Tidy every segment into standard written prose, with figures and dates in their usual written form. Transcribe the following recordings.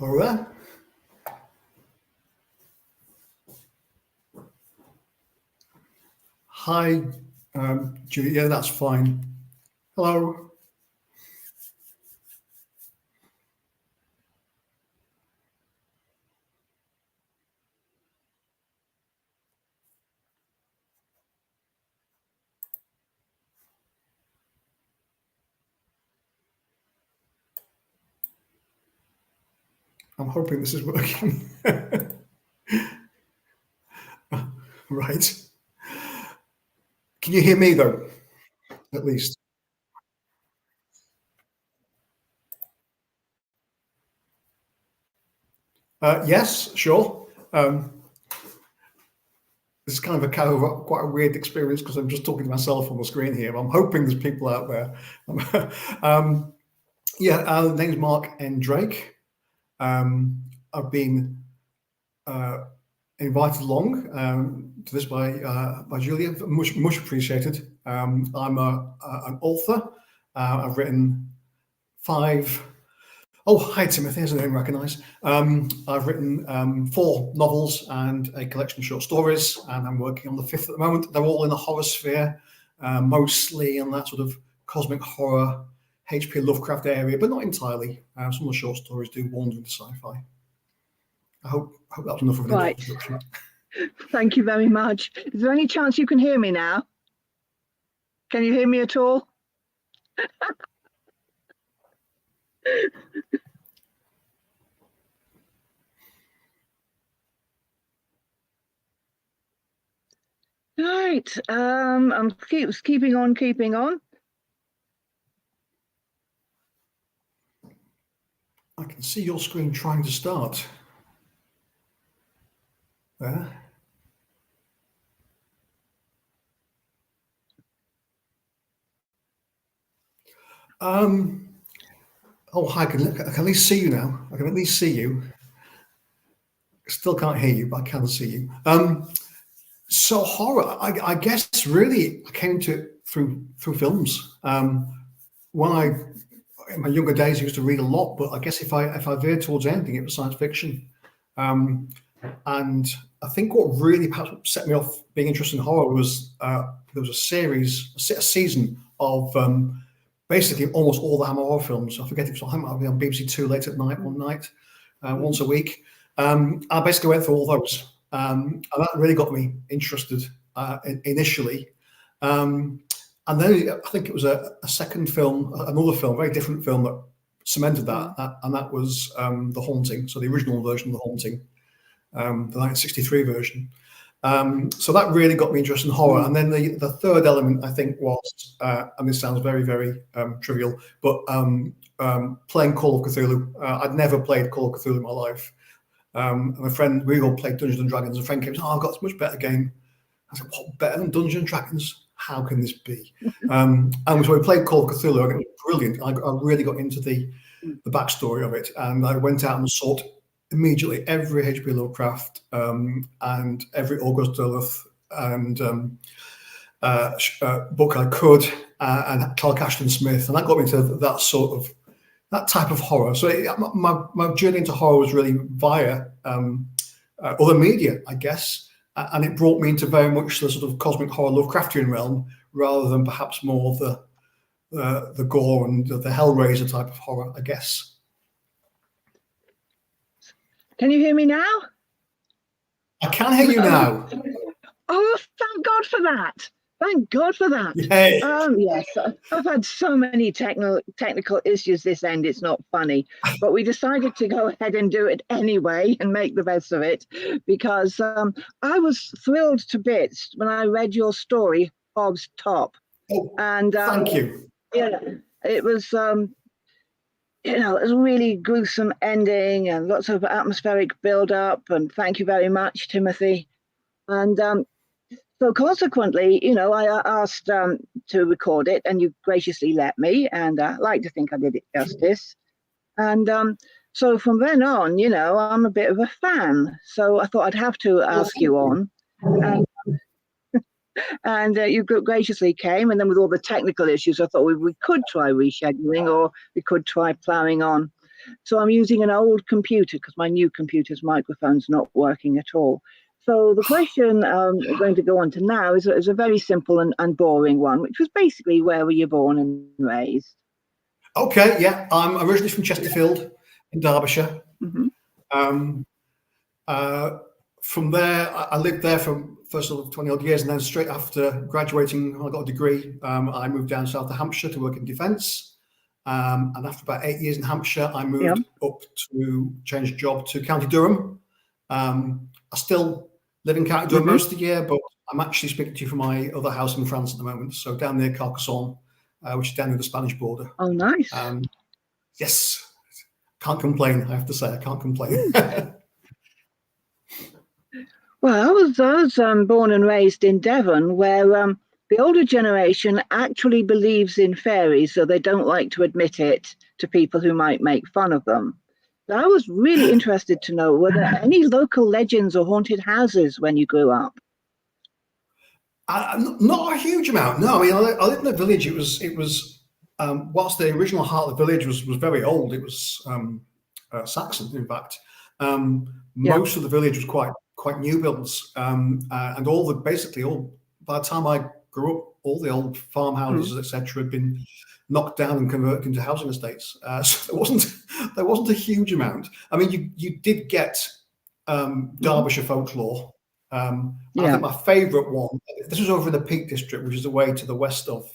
All right. Hi, Julie. Yeah, that's fine. Hello. I'm hoping this is working. Right. Can you hear me though? At least. Yes, sure. This is kind of quite a weird experience because I'm just talking to myself on the screen here. I'm hoping there's people out there. um, yeah, the name's Mark N. Drake. I've been uh, invited along to this by Julia. Much appreciated. I'm an author. I've written five. Oh, hi Timothy, there's a name I recognise. I've written four novels and a collection of short stories, and I'm working on the fifth at the moment. They're all in the horror sphere, mostly in that sort of cosmic horror, H.P. Lovecraft area, but not entirely. Some of the short stories do wander into sci-fi. I hope that was enough of an introduction. Thank you very much. Is there any chance you can hear me now? Can you hear me at all? Right. I'm keeping on. I can see your screen trying to start. There. Oh, hi, I can at least see you now. I can at least see you. Still can't hear you, but I can see you. So horror, I guess really I came to it through films. When I, in my younger days, I used to read a lot, but I guess if I veered towards anything, it was science fiction. And I think what really perhaps set me off being interested in horror was there was a season of basically almost all the Hammer horror films. I forget if it was on BBC Two late at night one night, once a week. I basically went through all those, and that really got me interested initially. And then I think it was a second film, another film, very different film that cemented that, and that was The Haunting. So the original version of The Haunting, the 1963 version. So that really got me interested in horror. And then the third element, I think, was, and this sounds very, very trivial, but playing Call of Cthulhu. I'd never played Call of Cthulhu in my life. And my friend, we all played Dungeons and Dragons. A friend came and said, "Oh, I've got a much better game." I said, "What, better than Dungeons and Dragons? How can this be?" And so we played Call of Cthulhu, and it was brilliant. I really got into the backstory of it, and I went out and sought immediately every H.P. Lovecraft and every August Derleth and book I could, and Clark Ashton Smith, and that got me to that type of horror. So my journey into horror was really via other media, I guess, and it brought me into very much the sort of cosmic horror Lovecraftian realm, rather than perhaps more of the gore and the Hellraiser type of horror, I guess. Can you hear me now? I can hear you now. Oh, thank God for that. Thank God for that. Yay. Yes, I've had so many technical issues this end, it's not funny. But we decided to go ahead and do it anyway and make the best of it, because I was thrilled to bits when I read your story, Bob's Top. Oh, and thank you. Yeah, it was, it was a really gruesome ending and lots of atmospheric build-up. And thank you very much, Timothy. And so consequently, I asked to record it, and you graciously let me, and I like to think I did it justice. And so from then on, I'm a bit of a fan. So I thought I'd have to ask you on. And you graciously came, and then with all the technical issues, I thought we could try rescheduling, or we could try ploughing on. So I'm using an old computer because my new computer's microphone's not working at all. So the question we're going to go on to now is a very simple and boring one, which was basically, where were you born and raised? Okay, yeah, I'm originally from Chesterfield in Derbyshire. Mm-hmm. Um, from there, I lived there for first sort of 20 odd years, and then straight after graduating, I got a degree. I moved down south to Hampshire to work in defence. And after about 8 years in Hampshire, I moved up to change job to County Durham. I still live in County Durham most of the year, but I'm actually speaking to you from my other house in France at the moment. So down near Carcassonne, which is down near the Spanish border. Oh, nice. Yes, can't complain. I have to say, I can't complain. Well, I was born and raised in Devon, where the older generation actually believes in fairies, so they don't like to admit it to people who might make fun of them. So I was really interested to know, were there any local legends or haunted houses when you grew up? Not a huge amount. No, I mean, I lived in a village. It was whilst the original heart of the village was very old. It was Saxon, in fact. Most of the village was quite new builds, and basically by the time I grew up, all the old farmhouses, etc., had been knocked down and converted into housing estates. So there wasn't a huge amount. I mean, you did get Derbyshire folklore. I think my favourite one. This was over in the Peak District, which is away to the west of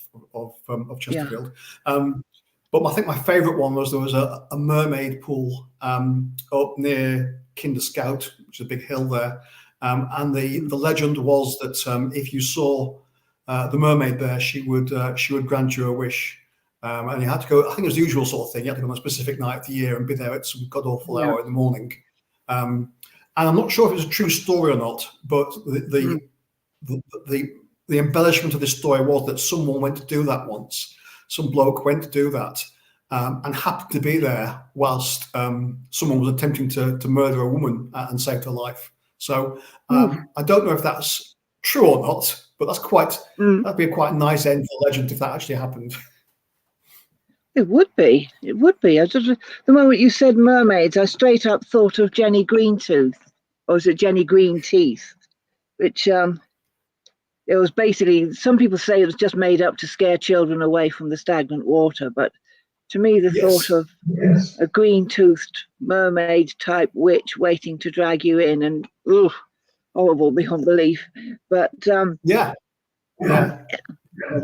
Chesterfield. But I think my favourite one was there was a mermaid pool up near Kinder Scout, which is a big hill there, and the legend was that if you saw the mermaid there, she would grant you a wish, and you had to go. I think it was the usual sort of thing. You had to go on a specific night of the year and be there at some god awful hour in the morning. And I'm not sure if it's a true story or not, but the embellishment of this story was that someone went to do that once. Some bloke went to do that and happened to be there whilst someone was attempting to murder a woman and saved her life. So I don't know if that's true or not, but that'd be a quite nice end for legend if that actually happened. It would be. It would be. The moment you said mermaids, I straight up thought of Jenny Greentooth, or is it Jenny Green Teeth? Which it was basically, some people say it was just made up to scare children away from the stagnant water. But to me, the thought of a green-toothed mermaid type witch waiting to drag you in, and horrible beyond belief. But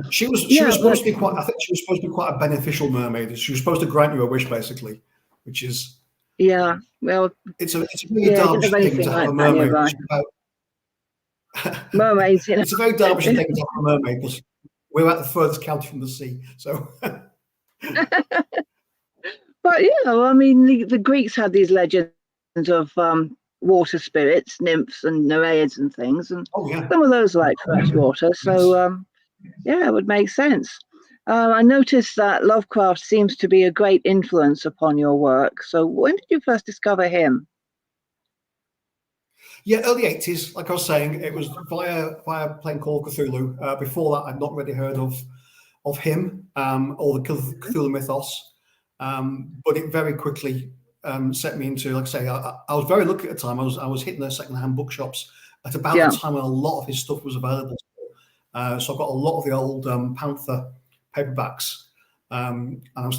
She was supposed to be quite. I think she was supposed to be quite a beneficial mermaid. She was supposed to grant you a wish, basically, which is well, it's a really Derbyshire thing to have a mermaid. Mermaids, it's a very Derbyshire thing to have a mermaid because we're at the furthest county from the sea. So, but I mean, the Greeks had these legends of water spirits, nymphs, and nereids and things, and some of those like fresh water. So. It would make sense. I noticed that Lovecraft seems to be a great influence upon your work. So when did you first discover him? Yeah, early 80s. Like I was saying, it was via playing Call of Cthulhu. Before that, I'd not really heard of him or the Cthulhu mythos. But it very quickly set me into, like I say, I was very lucky at the time. I was hitting the secondhand bookshops at about the time when a lot of his stuff was available. So I've got a lot of the old Panther paperbacks, and I've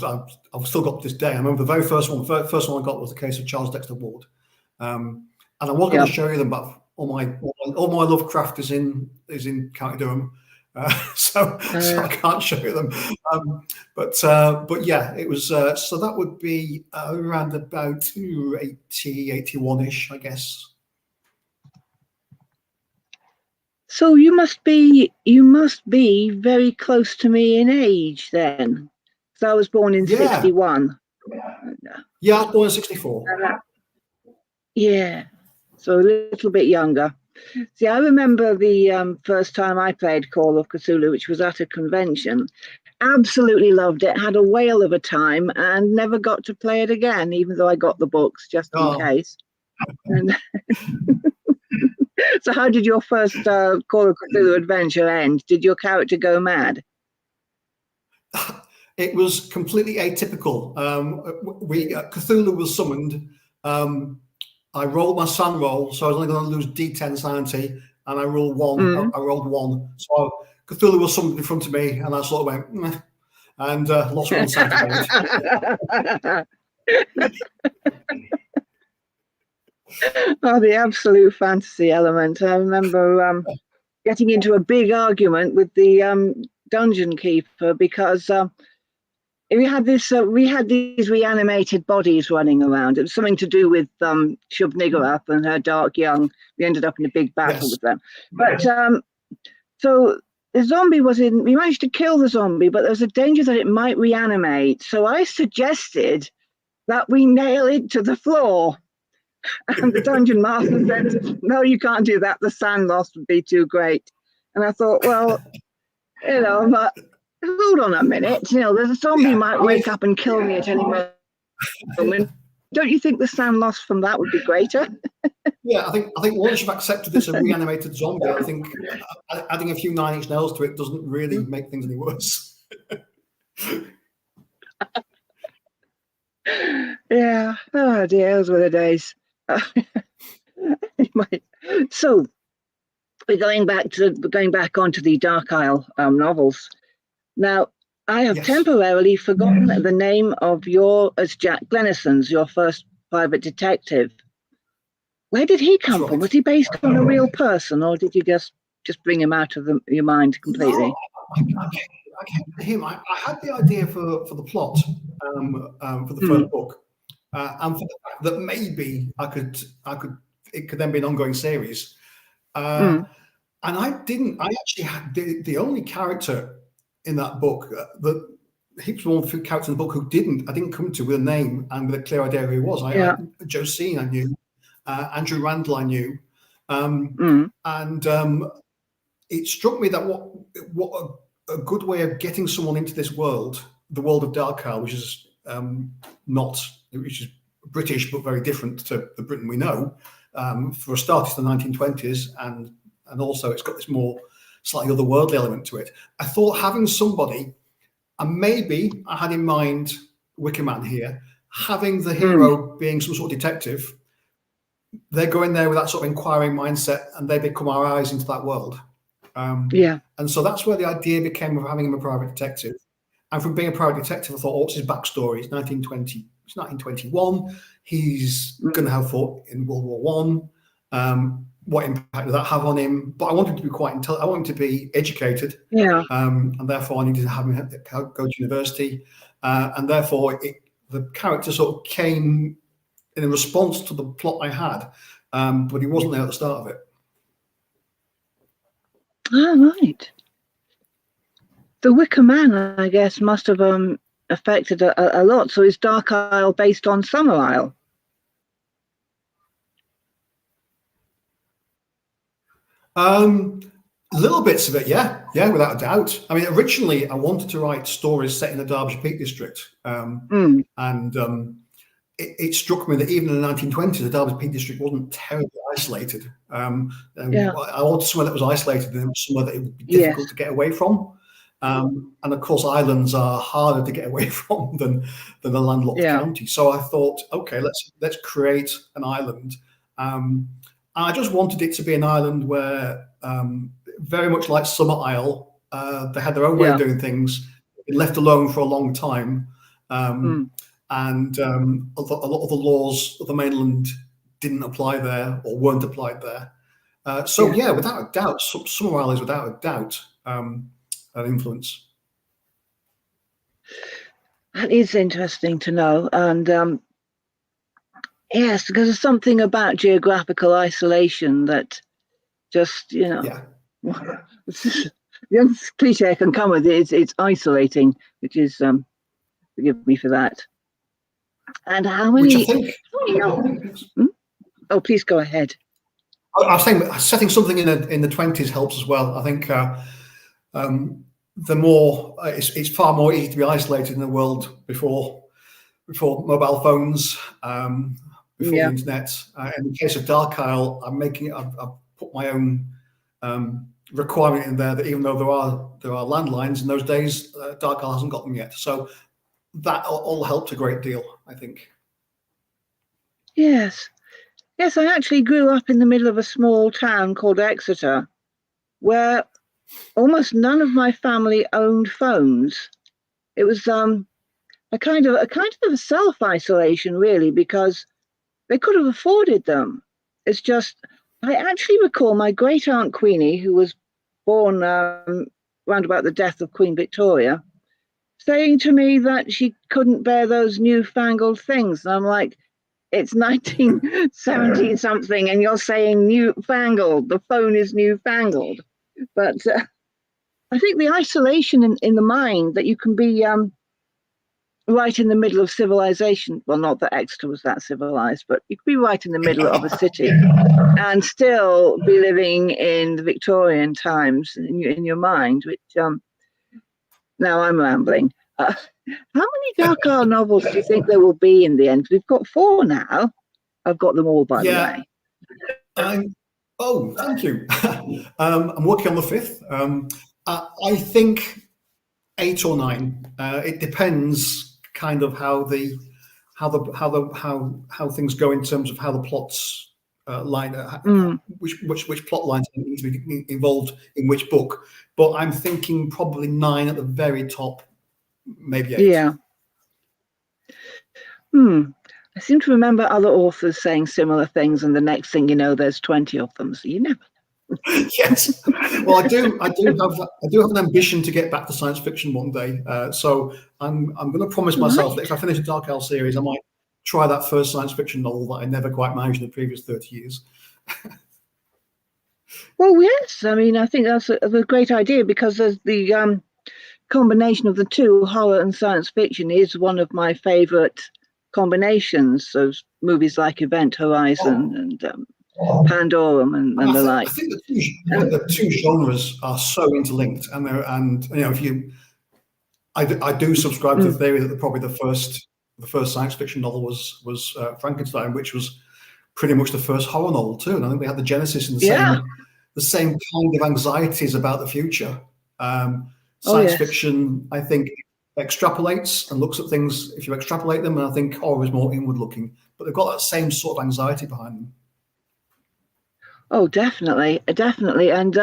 still got to this day. I remember the very first one. The first one I got was the case of Charles Dexter Ward, and I was going to show you them, but all my Lovecraft is in County Durham, so I can't show you them. But yeah, it was. So that would be around about 80, 81-ish, I guess. So you must be very close to me in age then. So I was born in 61. Yeah, I was born in 64. So a little bit younger. See, I remember the first time I played Call of Cthulhu, which was at a convention. Absolutely loved it, had a whale of a time, and never got to play it again, even though I got the books just in case. And so how did your first Call of Cthulhu adventure end? Did your character go mad? It was completely atypical. Cthulhu was summoned. I rolled my SAN roll, so I was only going to lose D10 sanity, and I rolled one. I rolled one. So Cthulhu was summoned in front of me, and I sort of went, meh, and lost one sanity point. Oh, the absolute fantasy element. I remember getting into a big argument with the dungeon keeper because we had these reanimated bodies running around. It was something to do with Shub-Niggurath and her dark young. We ended up in a big battle with them. But so the zombie was in. We managed to kill the zombie, but there was a danger that it might reanimate. So I suggested that we nail it to the floor. And the dungeon master said, "No, you can't do that. The SAN loss would be too great." And I thought, well, but hold on a minute. There's a zombie might wake up and kill me at any moment. Don't you think the SAN loss from that would be greater? Yeah, I think once you've accepted it's a reanimated zombie, I think adding a few 9 Inch Nails to it doesn't really make things any worse. Yeah. Oh dear, those were the days. Anyway, so we're going back onto the Dark Isle novels. Now, I have temporarily forgotten the name of as Jack Glennison's, your first private detective. Where did he come from? Was he based on a real person, or did you just bring him out of your mind completely? No, I came to him. I had the idea for the plot for the first book, and for the fact that maybe it could then be an ongoing series. And I actually had the only character in that book that he was one character in the book I didn't come to with a name and with a clear idea who he was. Josine I knew, Andrew Randall I knew, and it struck me that what a good way of getting someone into this world, the world of Dark Isle, which is British but very different to the Britain we know. For a start, it's the 1920s, and also it's got this more slightly otherworldly element to it. I thought having somebody, and maybe I had in mind Wicker Man here, having the hero being some sort of detective. They go in there with that sort of inquiring mindset, and they become our eyes into that world. And so that's where the idea became of having him a private detective. And from being a private detective, I thought, what's his backstory? It's 1920. It's 1921. He's going to have fought in World War One. What impact did that have on him? But I wanted him to be quite intelligent. I want him to be educated. And therefore, I needed to have him go to university. And therefore, the character sort of came in a response to the plot I had, but he wasn't there at the start of it. Oh, right. The Wicker Man, I guess, must have affected a lot. So is Dark Isle based on Summer Isle? Little bits of it, yeah, without a doubt. I mean, originally I wanted to write stories set in the Derbyshire Peak District, and it struck me that even in the 1920s, the Derbyshire Peak District wasn't terribly isolated. I wanted somewhere that was isolated and somewhere that it would be difficult to get away from. And of course, islands are harder to get away from than a landlocked county. So I thought, okay, let's create an island. I just wanted it to be an island where, very much like Summer Isle, they had their own way of doing things, left alone for a long time. And a lot of the laws of the mainland didn't apply there or weren't applied there. Without a doubt, Summer Isle is without a doubt an influence. That is interesting to know. And yes, because there's something about geographical isolation that just, the only cliche I can come with is it's isolating, which is, forgive me for that. And how many? Which I think, Oh, please go ahead. I was saying setting something in the 20s helps as well. I think the more it's far more easy to be isolated in the world before mobile phones, before the internet. In the case of Dark Isle, I've put my own requirement in there that even though there are landlines in those days, Dark Isle hasn't got them yet. So that all helped a great deal, I think. Yes. Yes, I actually grew up in the middle of a small town called Exeter, where almost none of my family owned phones. It was a kind of a self-isolation, really, because they could have afforded them. It's just I actually recall my great aunt Queenie, who was born round about the death of Queen Victoria, saying to me that she couldn't bear those newfangled things. And I'm like, it's 1970 something, and you're saying newfangled. The phone is newfangled. But I think the isolation in the mind that you can be right in the middle of civilization. Well, not that Exeter was that civilized, but you could be right in the middle of a city and still be living in the Victorian times in your mind, which now I'm rambling. How many Dark Isle novels do you think there will be in the end? We've got 4 now. I've got them all, by the way. Oh, thank you. I'm working on the 5th. I think 8 or 9. It depends kind of how things go in terms of how the plots line, which plot lines need to be involved in which book. But I'm thinking probably 9 at the very top, maybe 8. Yeah. I seem to remember other authors saying similar things, and the next thing you know, there's 20 of them. So you never know. Yes. Well, I do have an ambition to get back to science fiction one day. So I'm going to promise myself that if I finish the Dark Isle series, I might try that first science fiction novel that I never quite managed in the previous 30 years. Well, yes. I mean, I think that's a great idea, because there's the combination of the two, horror and science fiction, is one of my favorite combinations. So movies like Event Horizon and Pandorum and the like. I think the two genres are so interlinked, and you know, I do subscribe to the theory that probably the first science fiction novel was Frankenstein, which was pretty much the first horror novel too, and I think they had the genesis in the same kind of anxieties about the future. Science fiction, I think, extrapolates and looks at things if you extrapolate them, and I think horror is more inward looking, but they've got that same sort of anxiety behind them. Oh, definitely. And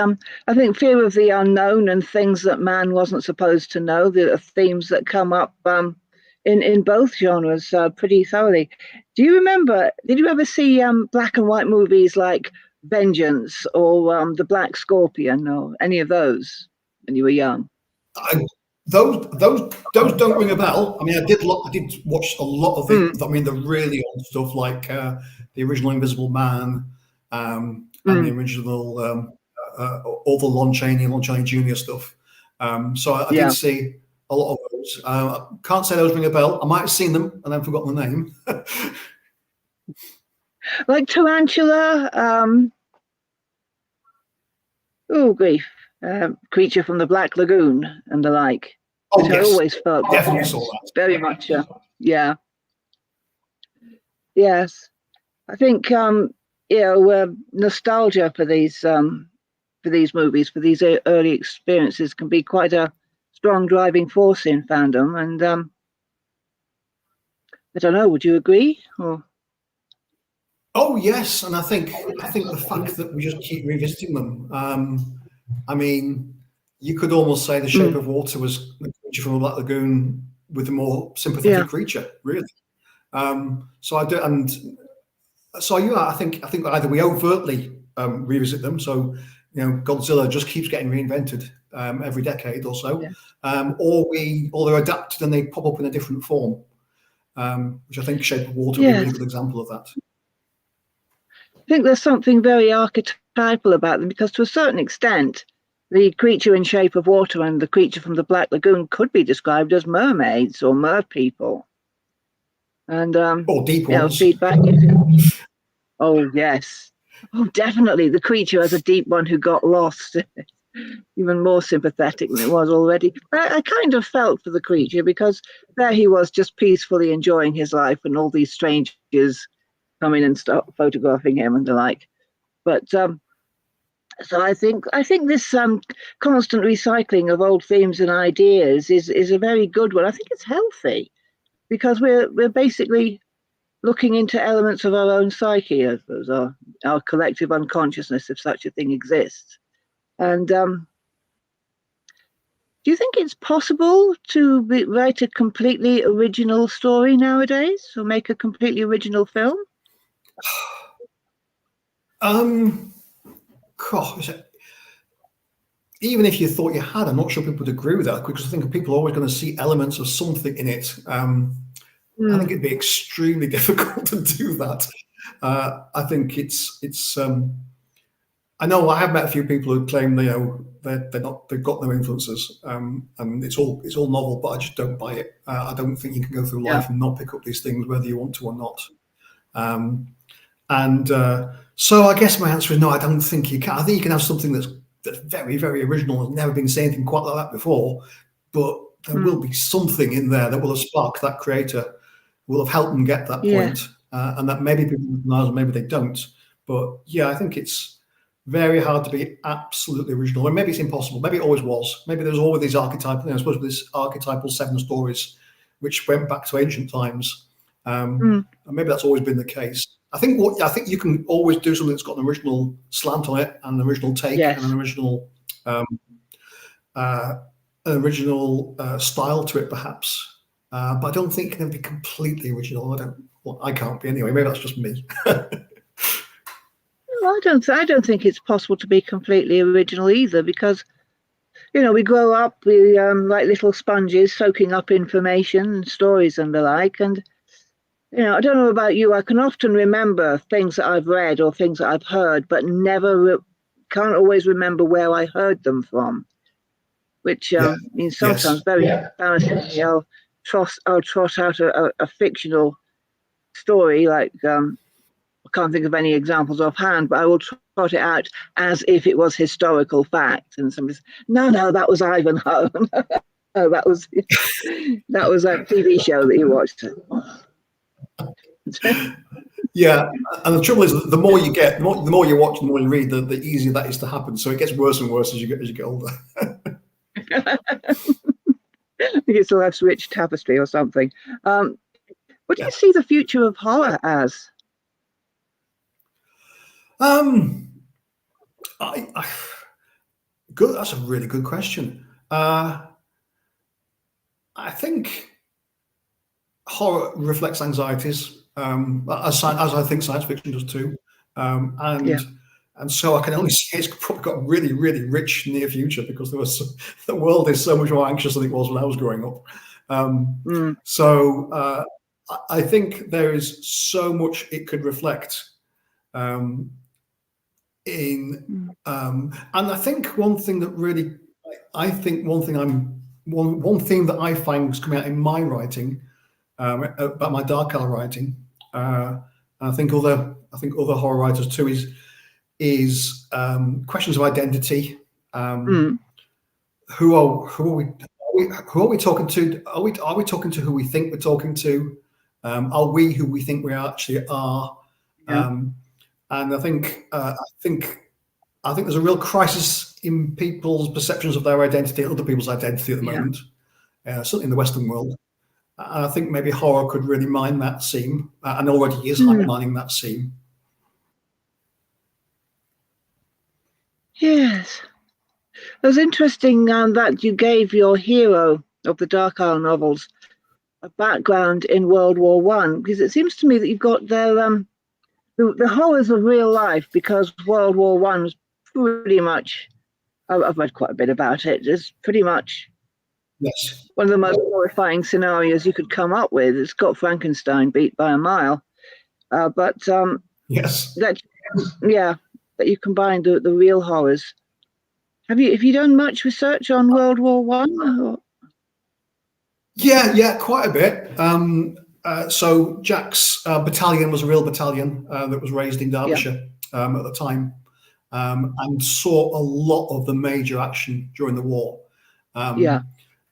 I think fear of the unknown and things that man wasn't supposed to know, the themes that come up in both genres pretty thoroughly. Did you ever see black and white movies like Vengeance or The Black Scorpion or any of those when you were young? Those don't ring a bell. I mean, I did watch a lot of the. I mean, the really old stuff like the original Invisible Man, and the original all the Lon Chaney Jr. stuff. So I did see a lot of those. I can't say those ring a bell. I might have seen them and then forgotten the name. Like Tarantula. Oh grief! Creature from the Black Lagoon and the like. Oh, which yes. I always felt Definitely saw that. Very much. Yeah. Yes. I think nostalgia for these movies, for these early experiences, can be quite a strong driving force in fandom. And I don't know, would you agree? Or? Oh yes, and I think the fact that we just keep revisiting them. I mean, you could almost say The Shape of Water was the creature from the Black Lagoon with a more sympathetic creature, really. So I do, and so I think either we overtly revisit them, so you know, Godzilla just keeps getting reinvented every decade or so, or they're adapted and they pop up in a different form, which I think Shape of Water would be a really good example of that. I think there's something very archetypal about them, because to a certain extent, the creature in Shape of Water and the creature from the Black Lagoon could be described as mermaids or mer people. And or deep ones. Feedback. Oh yes. Oh, definitely. The creature as a deep one who got lost. Even more sympathetic than it was already. I kind of felt for the creature, because there he was just peacefully enjoying his life, and all these strangers come in and start photographing him and the like. But So I think this constant recycling of old themes and ideas is a very good one. I think it's healthy because we're basically looking into elements of our own psyche, as our collective unconsciousness, if such a thing exists. And do you think it's possible to write a completely original story nowadays, or make a completely original film? Gosh, even if you thought you had, I'm not sure people would agree with that, because I think people are always going to see elements of something in it. I think it'd be extremely difficult to do that. I think it's. I know I have met a few people who claim they've got no influences, and it's all novel, but I just don't buy it. I don't think you can go through life and not pick up these things whether you want to or not. So I guess my answer is no. I don't think you can. I think you can have something that's very, very original, has never been seen anything quite like that before, but there will be something in there that will have sparked that creator, will have helped them get that point, and that maybe people recognize, maybe they don't. But yeah, I think it's very hard to be absolutely original, or maybe it's impossible. Maybe it always was. Maybe there's always these archetypal, I suppose, this archetypal 7 stories, which went back to ancient times, and maybe that's always been the case. I think you can always do something that's got an original slant on it, and an original take, and an original style to it, perhaps. But I don't think it can be completely original. I can't be anyway. Maybe that's just me. I don't think it's possible to be completely original either, because we grow up, we like little sponges soaking up information and stories and the like, and I don't know about you, I can often remember things that I've read or things that I've heard, but can't always remember where I heard them from, which means sometimes very embarrassingly I'll trot out a fictional story, like I can't think of any examples offhand, but I will trot it out as if it was historical fact, and somebody says, no, that was Ivanhoe. No, that was a TV show that you watched. Yeah, and the trouble is, the more you get, the more you watch, the more you read, the easier that is to happen. So it gets worse and worse as you get older. You still have Switch Tapestry or something. What do you see the future of horror as? Good. That's a really good question. I think horror reflects anxieties, as I think science fiction does too, and so I can only say it's probably got a really, really rich near future, because the world is so much more anxious than it was when I was growing up. So I think there is so much it could reflect. And I think one thing that I find is coming out in my writing, about my dark hour writing, I think other horror writers too, is questions of identity. Who are we talking to? Are we talking to who we think we're talking to? Are we who we think we actually are? And I think there's a real crisis in people's perceptions of their identity, other people's identity at the moment, certainly in the Western world. And I think maybe horror could really mine that seam, and already is mining that seam. Yes. It was interesting that you gave your hero of the Dark Hour novels a background in World War One, because it seems to me that you've got their the horrors of real life, because World War One was pretty much, I've read quite a bit about it, it's pretty much one of the most horrifying scenarios you could come up with. It's got Frankenstein beat by a mile. But that you combined the real horrors. Have you done much research on World War One? Yeah, quite a bit. So Jack's battalion was a real battalion that was raised in Derbyshire at the time, and saw a lot of the major action during the war.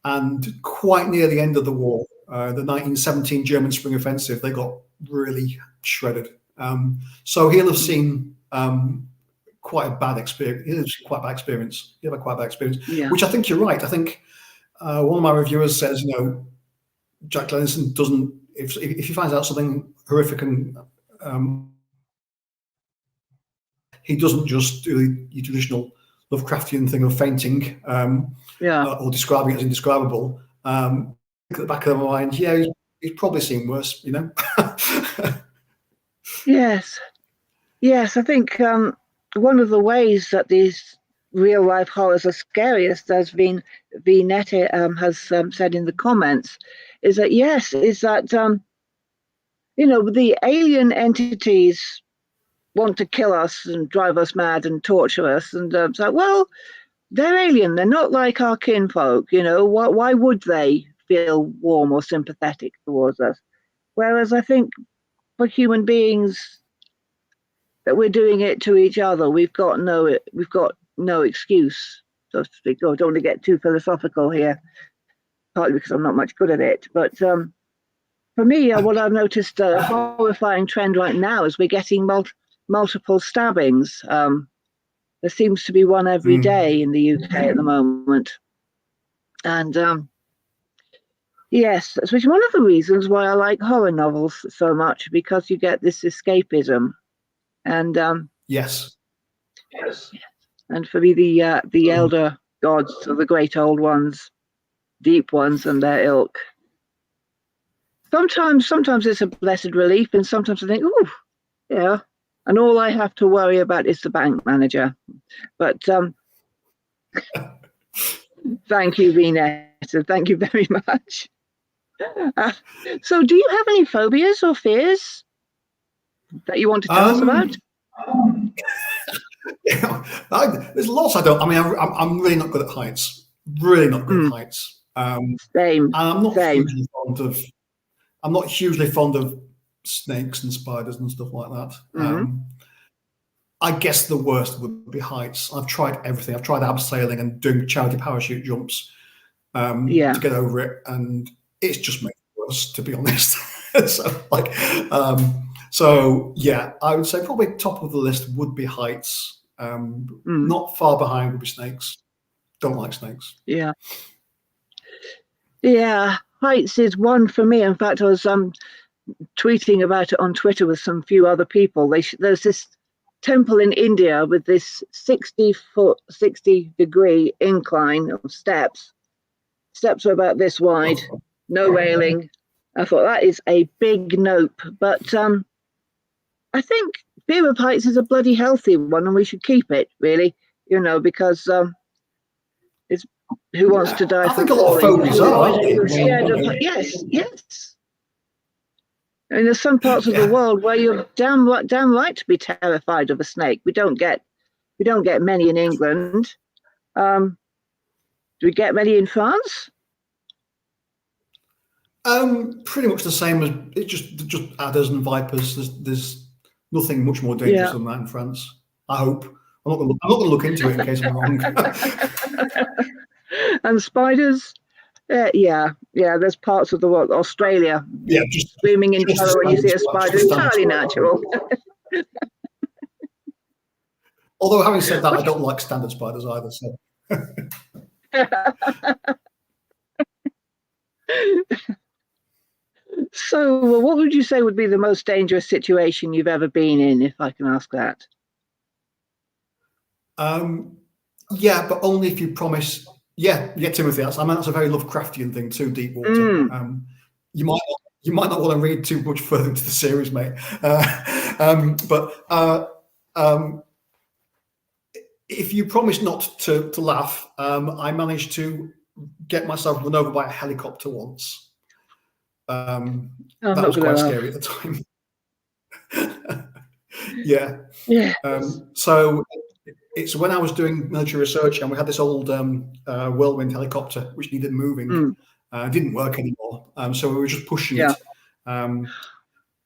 And quite near the end of the war, the 1917 German Spring Offensive, they got really shredded. So he'll have seen quite a bad experience. It is quite a bad experience. You have a quite bad experience, Yeah. which I think you're right. I think one of my reviewers says, you know, Jack Lennon doesn't. If he finds out something horrific and he doesn't just do the traditional Lovecraftian thing of fainting or describing it as indescribable. At the back of the mind, yeah, he's probably seen worse, you know. Yes. Yes, I think one of the ways that these real life horrors are scariest, as Vinette has said in the comments, is that you know, the alien entities want to kill us and drive us mad and torture us, and it's like, well, they're alien. They're not like our kinfolk. You know, why would they feel warm or sympathetic towards us? Whereas I think for human beings, that we're doing it to each other, we've got no excuse, so to speak. Oh, I don't want to get too philosophical here, partly because I'm not much good at it. But for me, what I've noticed a horrifying trend right now is we're getting multiple stabbings. There seems to be one every day in the UK at the moment, and yes, which is one of the reasons why I like horror novels so much, because you get this escapism, and yes. And for me, the elder gods are the great old ones, deep ones, and their ilk. Sometimes it's a blessed relief, and sometimes I think, oh, yeah. And all I have to worry about is the bank manager. But thank you, Vinetta. Thank you very much. So, do you have any phobias or fears that you want to tell us about? There's lots I don't. I mean, I'm really not good at heights. Really not good at heights. Same. And I'm not Same. hugely fond of. I'm not hugely fond of snakes and spiders and stuff like that. I guess the worst would be heights. I've tried everything. I've tried abseiling and doing charity parachute jumps to get over it, and it's just made it worse, to be honest. So yeah, I would say probably top of the list would be heights. Not far behind would be snakes. Don't like snakes. Yeah. Yeah, heights is one for me. In fact, I was tweeting about it on Twitter with some few other people. There's this temple in India with this 60-degree incline of steps. Steps are about this wide, no railing. I thought that is a big nope. But I think fear of heights is a bloody healthy one, and we should keep it, really, you know, because it's who wants to die from falling? I think a lot of phobias are. Yes. I mean, there's some parts of the world where you're damn right to be terrified of a snake. We don't get many in England. Do we get many in France? Pretty much the same as it's just adders and vipers. There's nothing much more dangerous than that in France. I hope. I'm not going to look into it in case I'm wrong. And spiders? Yeah. There's parts of the world, Australia. Yeah, just screaming in terror when you see a spider. Entirely natural. Although, having said that, I don't like standard spiders either. So. So, what would you say would be the most dangerous situation you've ever been in, if I can ask that? Yeah, but only if you promise. Yeah, Timothy. That's a very Lovecraftian thing too. Deep water. You might not want to read too much further into the series, mate. But if you promise not to laugh, I managed to get myself run over by a helicopter once. That was quite scary at the time. Yeah. So it's when I was doing military research, and we had this old whirlwind helicopter which needed moving. Didn't work anymore, so we were just pushing it. And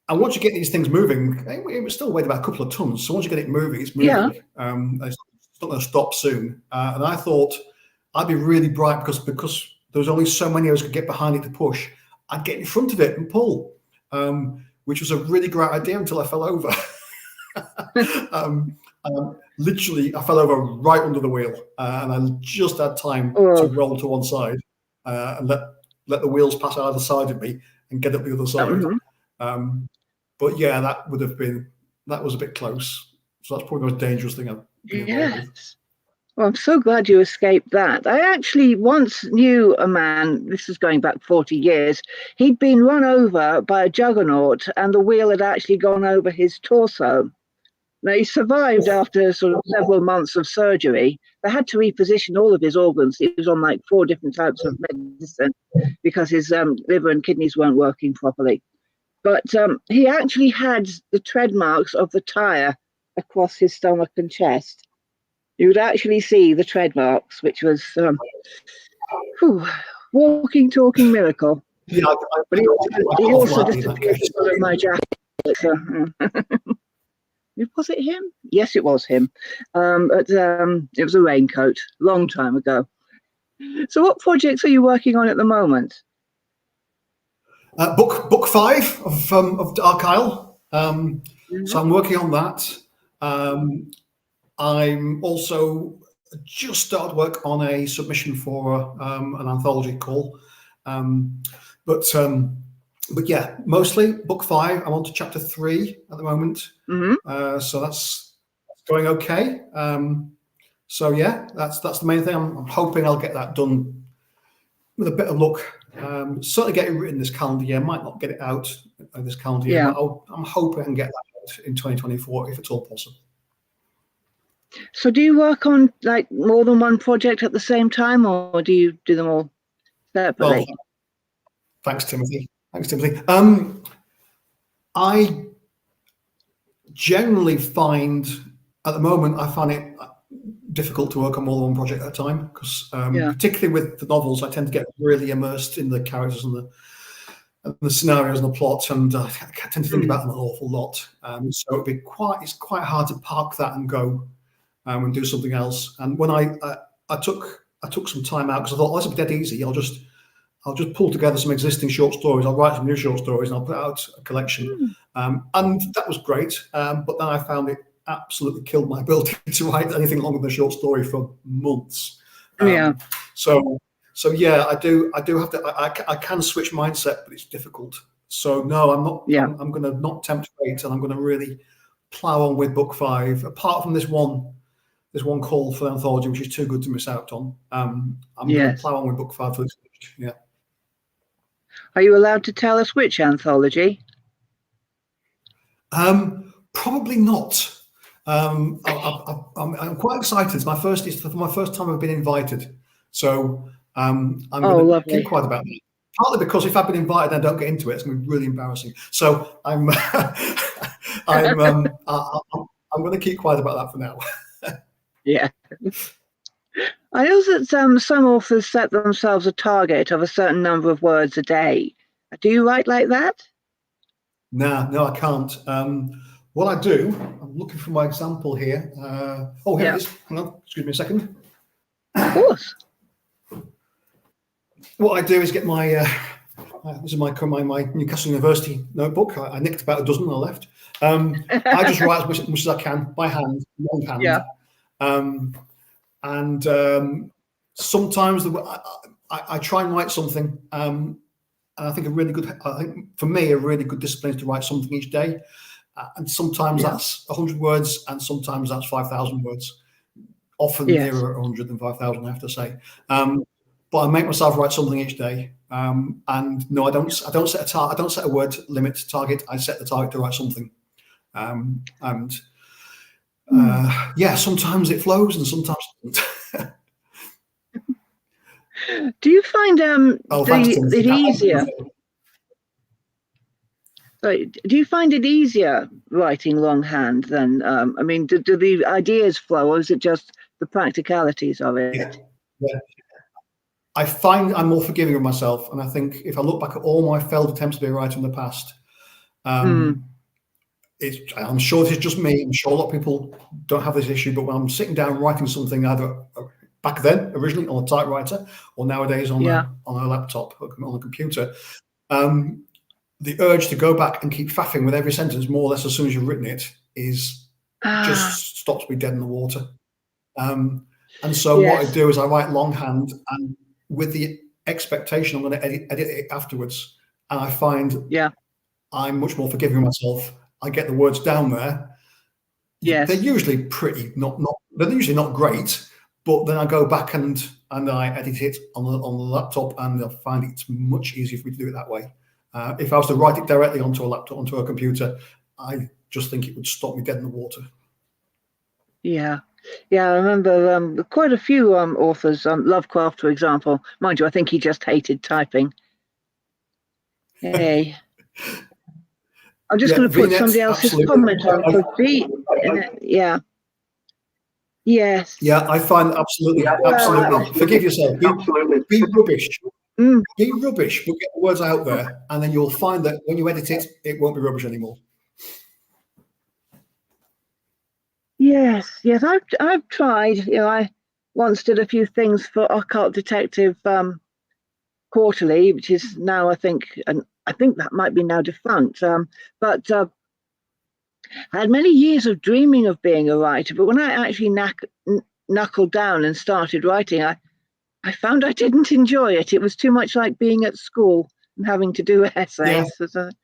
once you get these things moving, it was still weighed about a couple of tons. So once you get it moving, it's moving. It's not going to stop soon. And I thought I'd be really bright because there was only so many I was going to get behind it to push. I'd get in front of it and pull, which was a really great idea until I fell over. literally, I fell over right under the wheel, and I just had time to Oh, roll to one side and let the wheels pass either side of me and get up the other side. mhm. But yeah, that was a bit close. So that's probably the most dangerous thing I've been involved with. Yes. Well, I'm so glad you escaped that. I actually once knew a man, this is going back 40 years, he'd been run over by a juggernaut and the wheel had actually gone over his torso. Now, he survived after sort of several months of surgery. They had to reposition all of his organs. He was on like 4 different types of medicine because his liver and kidneys weren't working properly. But he actually had the tread marks of the tire across his stomach and chest. You would actually see the tread marks, which was whew, walking, talking miracle. Yeah, But he also lucky in that disappeared case. out of my jacket. So, was it him? Yes, it was him. But it was a raincoat, long time ago. So, what projects are you working on at the moment? Book 5 of Dark Isle. So I'm working on that. I'm also just started work on a submission for an anthology call. But yeah, mostly book 5. I'm on to chapter 3 at the moment. So that's going okay. So yeah, that's the main thing. I'm hoping I'll get that done with a bit of luck. Certainly get it written this calendar year. Might not get it out this calendar year, Yeah. but I'm hoping I can get that out in 2024 if it's all possible. So, do you work on like more than one project at the same time, or do you do them all separately? Well, thanks, Timothy. I generally find, at the moment, I find it difficult to work on more than one project at a time because, particularly with the novels, I tend to get really immersed in the characters and the scenarios and the plot, and I tend to think about them an awful lot. So it's quite hard to park that and go and do something else. And when I took some time out because I thought, this will be dead easy. I'll just pull together some existing short stories. I'll write some new short stories and I'll put out a collection. And that was great. But then I found it absolutely killed my ability to write anything longer than a short story for months. So yeah, I do have to. I can switch mindset, but it's difficult. So no, I'm not. Yeah. I'm going to not tempt fate, and I'm going to really plow on with book 5. Apart from this one call for the anthology, which is too good to miss out on. I'm going to plow on with book 5 for this. Yeah. Are you allowed to tell us which anthology? Probably not. I'm quite excited. It's for my first time I've been invited. So I'm going to keep quiet about that. Partly because if I've been invited and I don't get into it, it's going to be really embarrassing. So I'm going to keep quiet about that for now. Yeah. I know that some authors set themselves a target of a certain number of words a day. Do you write like that? No, I can't. What I do, I'm looking for my example here. Here it is. Hang on, excuse me a second. Of course. What I do is get my this is my Newcastle University notebook. I nicked about a dozen and I left. I just write as much as I can by hand, longhand. Yeah. And sometimes I try and write something. And I think for me, a really good discipline is to write something each day. And sometimes that's 100 words, and sometimes that's 5,000 words. Often nearer 100 than 5,000, I have to say. But I make myself write something each day. And no, I don't set I don't set a word limit target. I set the target to write something. Sometimes it flows and sometimes it doesn't. Do you find it easier? Do you find it easier writing longhand than? Do the ideas flow, or is it just the practicalities of it? Yeah. I find I'm more forgiving of myself, and I think if I look back at all my failed attempts to be a writer in the past, I'm sure this is just me. I'm sure a lot of people don't have this issue, but when I'm sitting down writing something, either back then originally on a typewriter or nowadays on a laptop or on a computer, the urge to go back and keep faffing with every sentence more or less as soon as you've written it is Ah, just stops me dead in the water. And so what I yes, do is I write longhand, and with the expectation I'm going to edit it afterwards. And I find yeah, I'm much more forgiving myself. I get the words down there. They're yes, usually pretty not they're usually not great, but then I go back and I edit it on the laptop, and I find it's much easier for me to do it that way. If I was to write it directly onto a laptop, onto a computer, I just think it would stop me dead in the water. yeah. Yeah, I remember quite a few authors, Lovecraft, for example. Mind you, I think he just hated typing. Hey, I'm just Yeah, going to put VNet, somebody else's absolutely. comment on. So yeah, yes. Yeah, I find absolutely. Forgive yourself. Be rubbish. Mm, Be rubbish, but get the words out there, and then you'll find that when you edit it, it won't be rubbish anymore. yes, yes. I've tried. I once did a few things for Occult Detective Quarterly, which is now, I think, and I think that might be now defunct. But I had many years of dreaming of being a writer, but when I actually knuckled down and started writing, I found I didn't enjoy it. It was too much like being at school and having to do Yeah. essays. And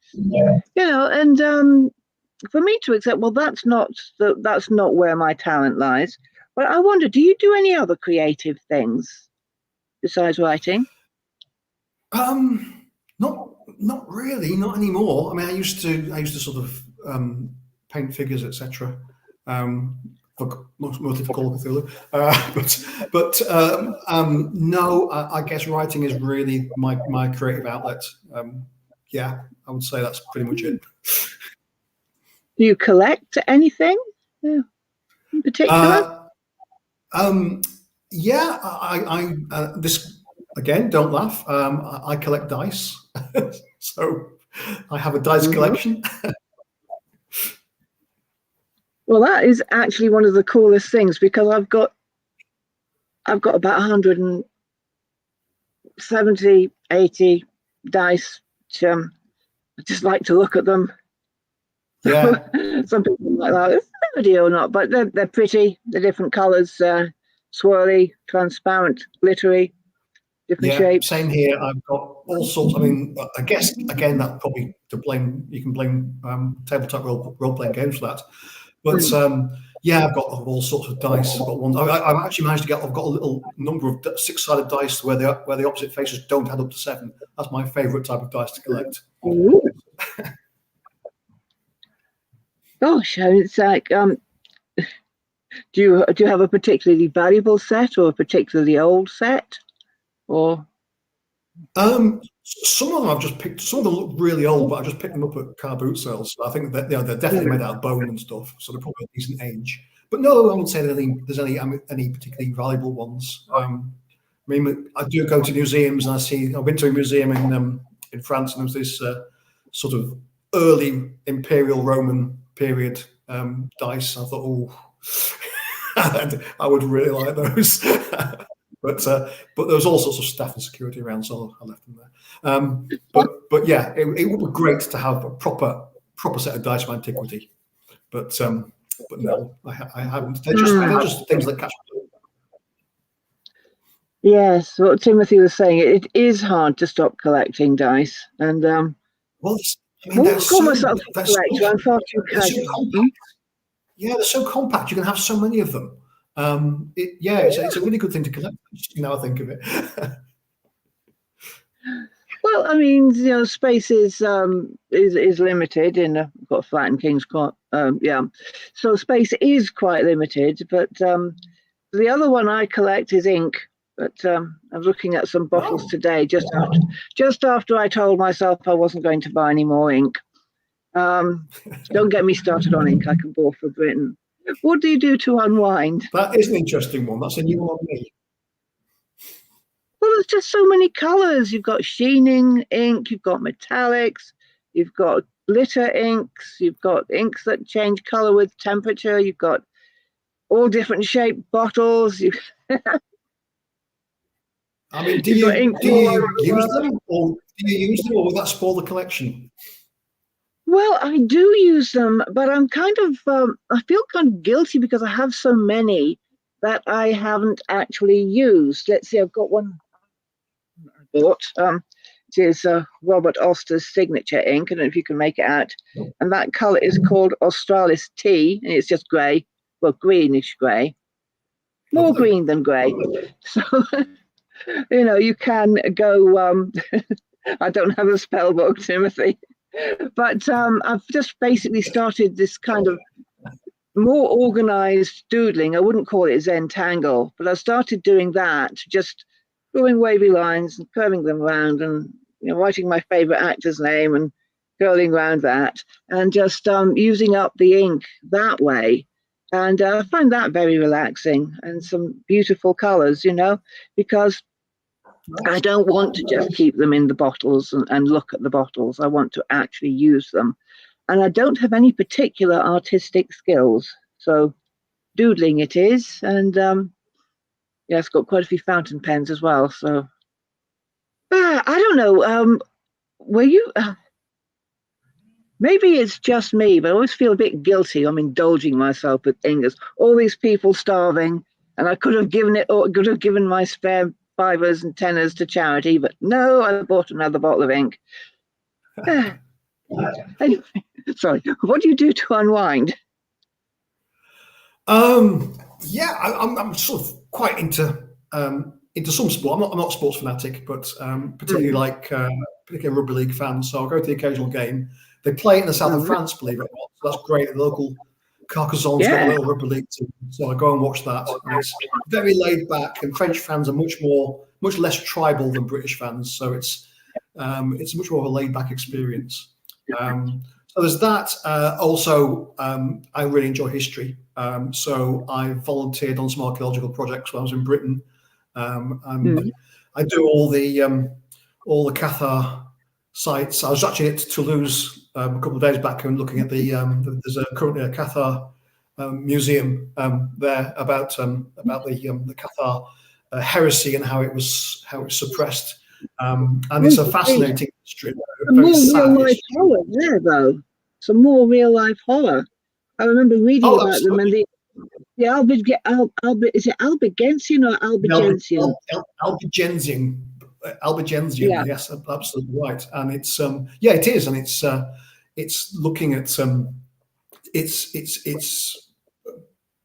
for me to accept, well, that's not where my talent lies. But I wonder, do you do any other creative things besides writing? Not really, not anymore. I mean, I used to sort of paint figures, etc. For mostly for Call of Cthulhu, but no, I guess writing is really my creative outlet. Yeah, I would say that's pretty much it. Do you collect anything in particular? Uh, um, yeah, this again. Don't laugh. I collect dice, so I have a dice Mhm. collection. Well, that is actually one of the coolest things because I've got about 170, 80 dice. Which, I just like to look at them. So Yeah, some people like that. It's no idea or not, but they're pretty. They're different colours, swirly, transparent, glittery, different yeah. shapes. Same here. I've got all sorts. I mean, I guess again that probably to blame. You can blame tabletop role playing games for that. But Mm. yeah, I've got all sorts of dice. I've got one. I've actually managed to get. I've got a little number of six-sided dice where the opposite faces don't add up to seven. That's my favourite type of dice to collect. Ooh. Gosh, it's like do you have a particularly valuable set or a particularly old set? Or Some of them I've just picked. Some of them look really old, but I just picked them up at car boot sales. I think that they're definitely made out of bone and stuff, so they're probably a decent age. But no, I wouldn't say there's any particularly valuable ones. I mean, I do go to museums, and I've been to a museum in France, and there's this sort of early Imperial Roman period dice. I thought, oh, I would really like those. But there was all sorts of staff and security around, so I left them there. But yeah, it would be great to have a proper set of dice from antiquity. But no, I haven't. They're just things that catch me. yes, what Timothy was saying, it is hard to stop collecting dice. And Well, I I mean, wouldn't call myself a collector. I'm far too they're so casual. compact. Yeah, they're so compact. You can have so many of them. Yeah, it's a really good thing to collect. Now I think of it. Well, I mean, space is limited in I've got a flat in King's Court. Yeah, so space is quite limited. But the other one I collect is ink. But I was looking at some bottles Oh, today, just after I told myself I wasn't going to buy any more ink. Um, don't get me started on ink. I can bore for Britain. What do you do to unwind? that is an interesting one. That's a new one on me. Well, there's just so many colours. You've got sheening ink, you've got metallics, you've got glitter inks, you've got inks that change colour with temperature, you've got all different shaped bottles. I mean, do You've got you ink do from all over you the use world. them, or will that spoil the collection? Well, I do use them, but I'm kind of, I feel kind of guilty because I have so many that I haven't actually used. Let's see, I've got one I bought. It is Robert Oster's signature ink. I don't know if you can make it out. And that color is called Australis Tea, and it's just grey, well, greenish grey, more Lovely. green than grey. So, you can go. I don't have a spell book, Timothy, but I've just basically started this kind of more organized doodling. I wouldn't call it Zentangle, but I started doing that, just drawing wavy lines and curving them around, and writing my favorite actor's name and curling around that, and just using up the ink that way. And I find that very relaxing and some beautiful colors, because I don't want to just keep them in the bottles and look at the bottles. I want to actually use them. And I don't have any particular artistic skills. So doodling it is. And yeah, it's got quite a few fountain pens as well. So I don't know. Were you, maybe it's just me, but I always feel a bit guilty. I'm indulging myself with Ingas. All these people starving, and I could have given it, or could have given my spare fivers and tenors to charity, but no, I bought another bottle of ink. Anyway, sorry, what do you do to unwind? Yeah, I'm sort of quite into some sport. I'm not a sports fanatic, but particularly like particularly a rugby league fan. So I'll go to the occasional game. They play it in the south of France, believe it or not. So that's great. The local Carcassonne's got a Yeah. little rugby league team, so I go and watch that. And it's very laid back, and French fans are much less tribal than British fans. So it's much more of a laid back experience. So there's that. Also, I really enjoy history. So I volunteered on some archaeological projects when I was in Britain, and I do all the Cathar sites. I was actually at Toulouse a couple of days back and looking at there's currently a Cathar museum there about the Cathar heresy and how it was suppressed. And it's a fascinating history, a Some very more real sad life history. horror there, though. Some more real life horror. I remember reading Oh, about them, and absolutely. the is it Albigensian or Albigensian? Albigensian, Yeah. yes, absolutely right. And it's yeah, it is, and it's looking at it's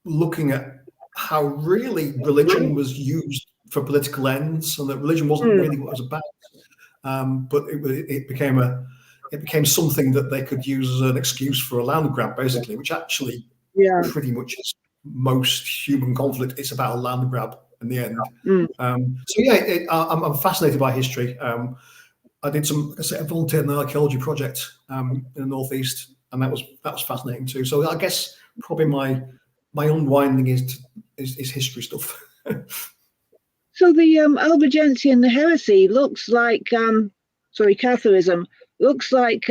looking at how really religion was used for political ends, and that religion wasn't Mm, really what it was about. But it became something that they could use as an excuse for a land grab, basically, which actually yeah. pretty much is most human conflict. It's about a land grab in the end. Mm. So yeah, I'm fascinated by history. I did I volunteered in an archaeology project in the northeast, and that was fascinating too. So I guess probably my unwinding is history stuff. So the Albigensian heresy looks like, sorry, Catharism looks like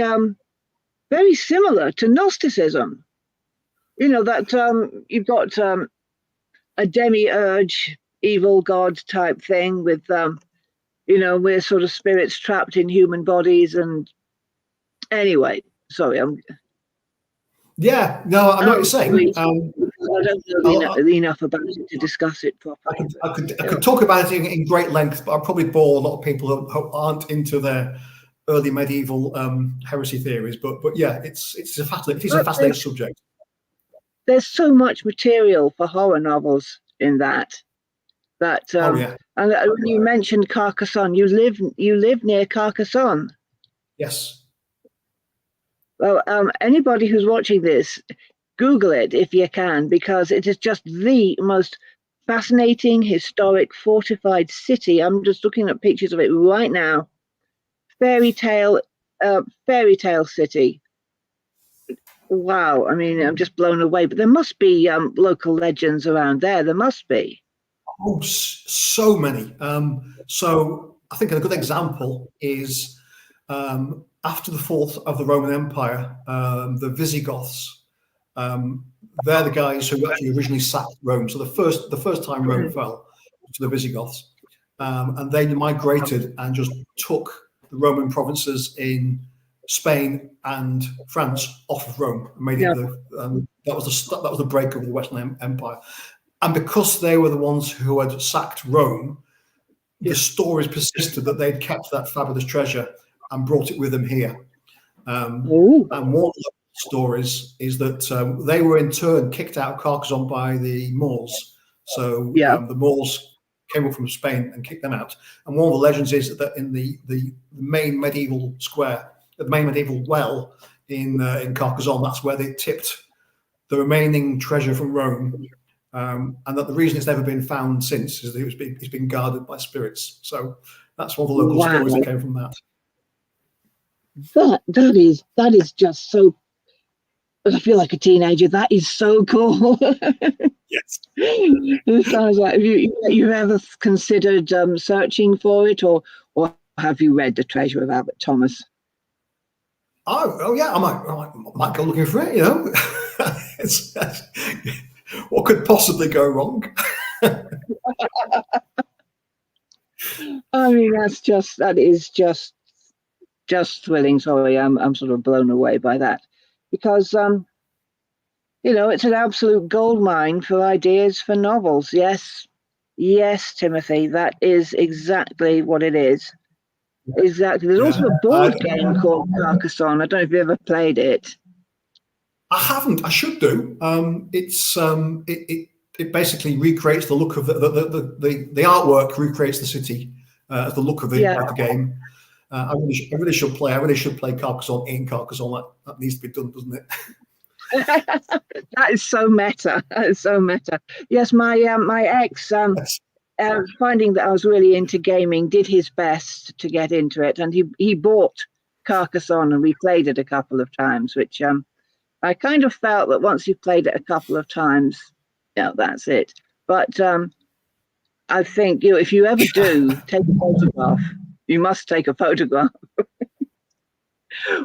very similar to Gnosticism. That you've got a demiurge, evil god type thing with, we're sort of spirits trapped in human bodies. And anyway, sorry, Yeah, no, I know what you're saying. I don't know enough about it to discuss it properly. I could talk about it in great length, but I'd probably bore a lot of people who aren't into their early medieval heresy theories. But yeah, it is a fascinating subject. There's so much material for horror novels in that. Oh yeah, And when you mentioned Carcassonne, you live near Carcassonne. yes. Well, anybody who's watching this, Google it if you can, because it is just the most fascinating historic fortified city. I'm just looking at pictures of it right now. Fairy tale city. Wow, I mean, I'm just blown away. But there must be local legends around there. There must be. Oh, so many. So I think a good example is after the fall of the Roman Empire, the Visigoths. They're the guys who actually originally sacked Rome. So the first time Rome fell to the Visigoths, and they migrated and just took the Roman provinces in Spain and France off of Rome and made it that was the break of the Western Empire. And because they were the ones who had sacked Rome, the stories persisted that they'd kept that fabulous treasure and brought it with them here. And one of the stories is that they were in turn kicked out of Carcassonne by the Moors. So the Moors came up from Spain and kicked them out. And one of the legends is that in the main medieval square, the main medieval well in Carcassonne, that's where they tipped the remaining treasure from Rome. And that the reason it's never been found since is that it's been guarded by spirits. So that's one of the local stories that came from that. That is just so. I feel like a teenager. That is so cool. Yes. It sounds like, have you ever considered searching for it, or have you read The Treasure of Albert Thomas? Oh yeah, I might go looking for it. You know, what could possibly go wrong? I mean, that is just thrilling. Sorry, I'm sort of blown away by that, because it's an absolute goldmine for ideas for novels. Yes, Timothy, that is exactly what it is. Exactly. There's also a board game called Carcassonne. I don't know if you ever played it. I haven't. I should do. It basically recreates the look of the artwork, recreates the city as the look of the game. I really should play. I really should play Carcassonne in Carcassonne. That needs to be done, doesn't it? That is so meta. That is so meta. Yes, my ex, finding that I was really into gaming, did his best to get into it, and he bought Carcassonne, and we played it a couple of times, which I kind of felt that once you've played it a couple of times, that's it. But I think if you ever do take a photograph, you must take a photograph.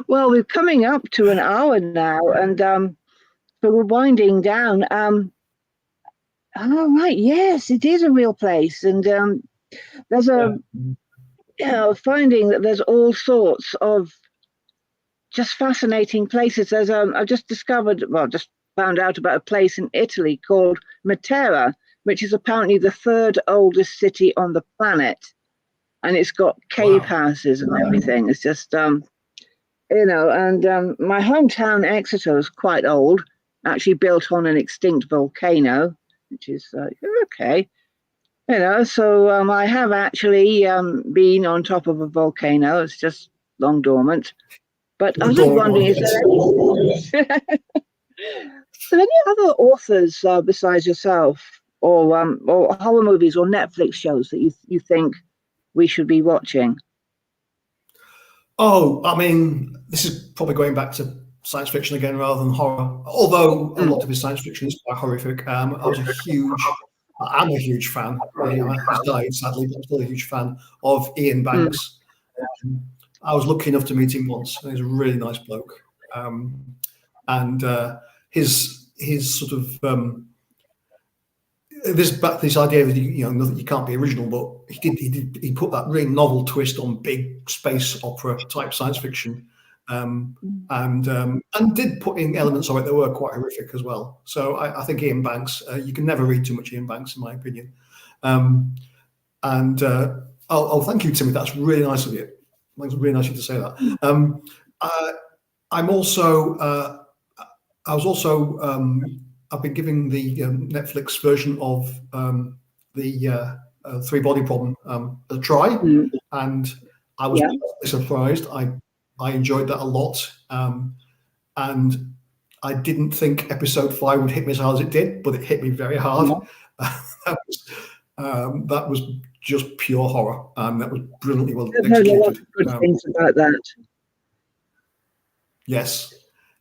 Well, we're coming up to an hour now, and so we're winding down. Oh, right, yes, it is a real place, and there's finding that there's all sorts of just fascinating places. There's I've just found out about a place in Italy called Matera, which is apparently the third oldest city on the planet, and it's got cave houses and everything. It's just and my hometown Exeter is quite old, actually built on an extinct volcano, which is okay. So I have actually been on top of a volcano. It's just long dormant. But I was just wondering, is there any other authors besides yourself, or horror movies or Netflix shows that you think we should be watching? Oh, I mean, this is probably going back to science fiction again rather than horror. Although a lot of his science fiction is quite horrific. I'm a huge fan. He's died sadly, but I'm still a huge fan of Ian Banks. I was lucky enough to meet him once, and he's a really nice bloke. And his sort of this idea that you can't be original, but he put that really novel twist on big space opera type science fiction, and did put in elements of it that were quite horrific as well. So I think Ian Banks, you can never read too much Ian Banks, in my opinion. Thank you, Timmy. That's really nice of you. It's really nice of you to say that. I've been giving the Netflix version of the Three Body Problem a try, and I was surprised. I enjoyed that a lot, and I didn't think episode 5 would hit me as hard as it did, but it hit me very hard. That was just pure horror, and that was brilliantly well executed. I've heard a lot of good things about that. Yes.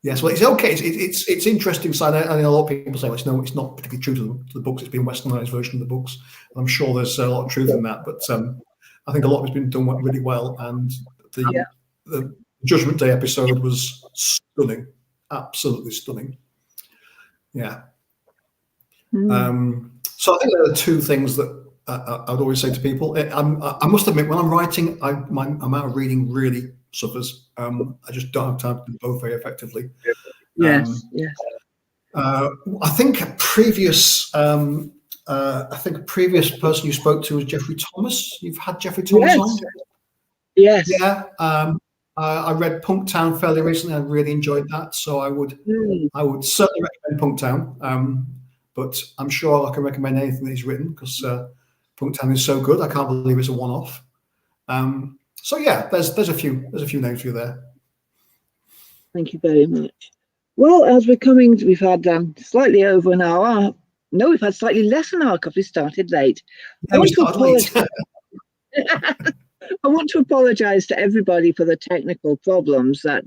Well, it's okay. It's interesting side. I know a lot of people say, well, it's not particularly true to the books. It's been a westernized version of the books. And I'm sure there's a lot of truth in that, but I think a lot of it's been done really well. And the Judgment Day episode was stunning, absolutely stunning. Yeah. So I think there are two things that I'd always say to people. I must admit, when I'm writing, my amount of reading really suffers. I just don't have time to do both very effectively. Yes, Um, yes. I think a previous person you spoke to was Jeffrey Thomas. You've had Jeffrey Thomas Yes. on? Yes. Yeah. I read Punktown fairly recently. I really enjoyed that, so I would certainly recommend Punktown. But I'm sure I can recommend anything that he's written, because Punktown is so good. I can't believe it's a one-off. So yeah, there's a few names for you there. Thank you very much. Well, as we've had slightly over an hour. No, we've had slightly less than an hour because we started late. Yeah, we started late. I want to apologize to everybody for the technical problems that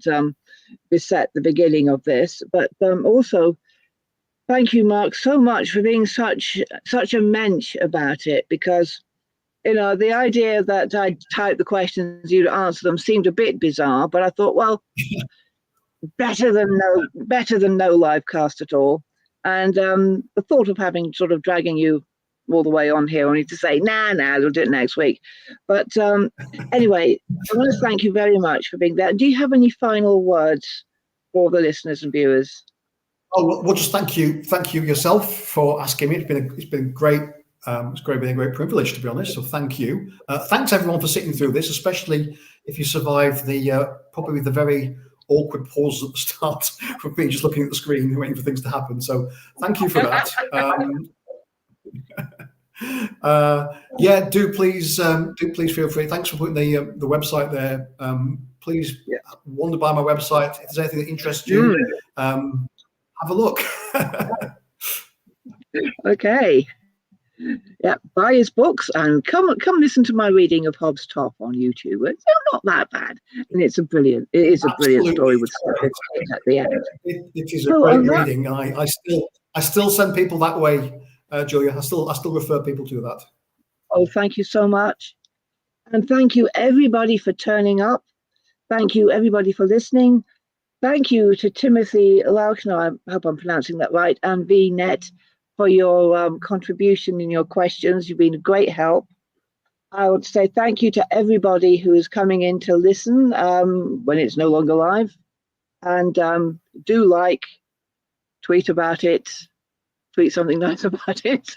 beset the beginning of this, but also thank you, Mark, so much for being such a mensch about it, because the idea that I'd type the questions, you'd answer them seemed a bit bizarre, but I thought, well, better than no live cast at all. And the thought of having sort of dragging you all the way on here only to say, nah, we'll do it next week. But anyway, I want to thank you very much for being there. Do you have any final words for the listeners and viewers? Oh, well, just thank you yourself for asking me. It's been great. It's been a great privilege, to be honest. So thank you. Thanks everyone for sitting through this, especially if you survive the probably the very awkward pause at the start from me just looking at the screen and waiting for things to happen. So thank you for that. Yeah, do please feel free. Thanks for putting the website there. Please wander by my website if there's anything that interests you. Have a look. Okay. Yeah, buy his books and come listen to my reading of Hobbes Top on YouTube. It's not that bad, and it is a brilliant story with statistics at the end. It is a great reading. I still send people that way, Julia. I still refer people to that. Oh, thank you so much, and thank you everybody for turning up. Thank you everybody for listening. Thank you to Timothy Laukner, I hope I'm pronouncing that right, and VNet for your contribution and your questions. You've been a great help. I would say thank you to everybody who is coming in to listen when it's no longer live. And do tweet about it, tweet something nice about it,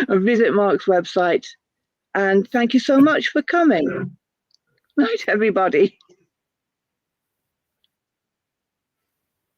and visit Mark's website. And thank you so much for coming. Night, everybody.